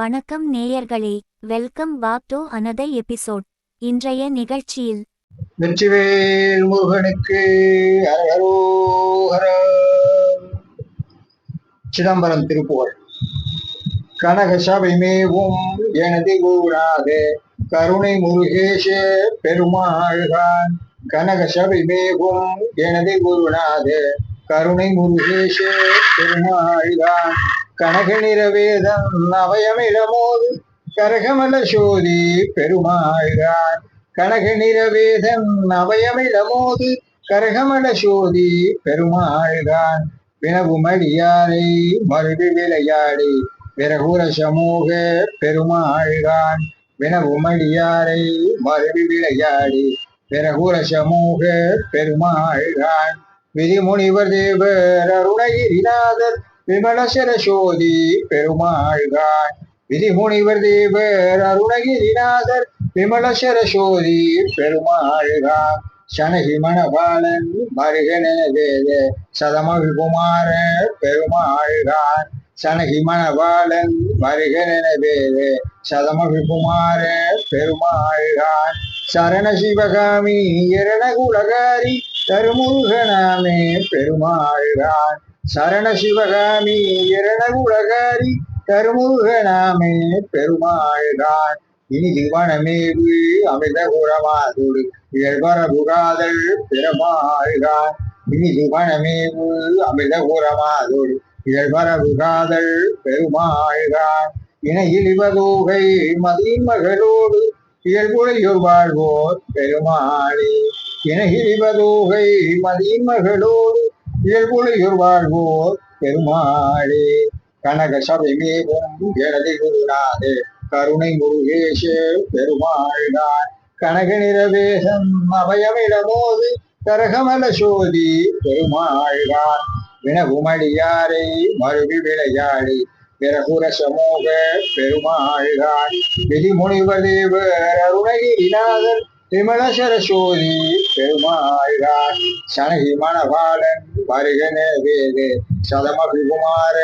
வணக்கம் நேயர்களே, welcome back to another episode. இன்றைய நிகழ்ச்சியில் வெற்றிவேல் முருகனுக்கு அரகரோஹர. சிதம்பரம் திருப்புகழ். கனக சபை மேவும் எனது கூடாத கருணை முருகேஷ பெருமாள்கான். கனக சபை மேவும் எனது குருநாத கருணை முருகேஷ பெருமாள்கான். கனக நிறவேதம் அவயமிடமோது கரகமல சோதி பெருமாள்கான். கனக நிறவேதம் அவயமிடமோது கரகமல சோதி பெருமாள்கான். வினவுமடியாரை மறுபி விளையாடி விரகுர சமூக பெருமாள்கான். வினவுமடியாரை மறுபி விளையாடி விரகுர சமூக பெருமாள்கான். விதிமுனிவர் தேவர் அருணகிரிநாதர் விமலசர சோதி பெருமாள்கான். விதிமுனிவர் தேவர் அருணகிரிநாதர் விமலசர சோதி பெருமாள்கான். சனகி மணபாலன் மருகன வேத சதமகுமார பெருமாள்கான். சனகி மணபாலன் மருகன வேத சதமகுமார பெருமாள்கான். சரண சிவகாமி எரணகுலகாரி தருமுருகனாமே பெருமாள்கான். சரண சிவகாமி எரணகுலகாரி தருமுருகனாமே பெருமாள்கான். இனி திவனமேவு அமிர்த குரமாதுடு இயல்பரபுகாதல் பெருமாள்கான். இனி திவனமேவு அமிர்த குரமாதுடு இயல்பரபுகாதல் பெருமாள்கான். இணையிலிவதோகை மதியின் மகளோடு இயல்புடையோர் வாழ்வோர் பெருமாளே. இணையிலிவதோகை மதியின் மகளோடு இயல்புடையோர் வாழ்வோர் பெருமாளே. கனக சபை மேவும் எனது குருநாதே கருணை முருகேஷ பெருமாள்கான். கனக நிறவேசம் அபயமிடமோது கரகமல சோதி பெருமாள்கான். வினவுமடியாரை மறுபி விளையாடி விரகுர சமூக பெருமாள்கான். விதிமுனிவர் தேவர் அருணகிரிநாதர் விமலசர சோதி பெருமாள்கான். சனகி மணபாலன் மருகன வேத சதமகுமார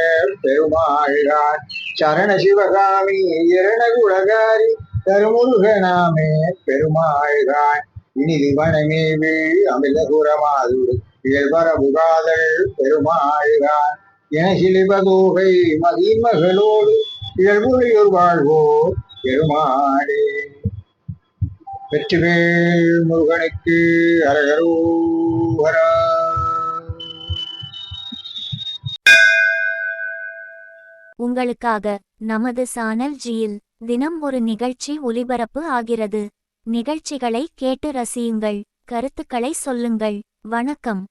பெருமாள்கான். சரண சிவகாமி எரணகுலகாரி தருமுருகனாமே பெருமாள்கான். இனிது வனமேவு அமிர்தகுரமாதுடு இயல்பரபுகாதல் பெருமாள்கான். எனகிலிபதோகை மதியின் மகளோடு இயல்புடையோர் வாழ்வோர் பெருமாளே. வெற்றிவேல் முருகனுக்கு அரகரோஹரா. உங்களுக்காக நமது சேனல் ஜியில் தினம் ஒரு நிகழ்ச்சி ஒளிபரப்பு ஆகிறது. நிகழ்ச்சிகளை கேட்டு ரசியுங்கள், கருத்துக்களை சொல்லுங்கள். வணக்கம்.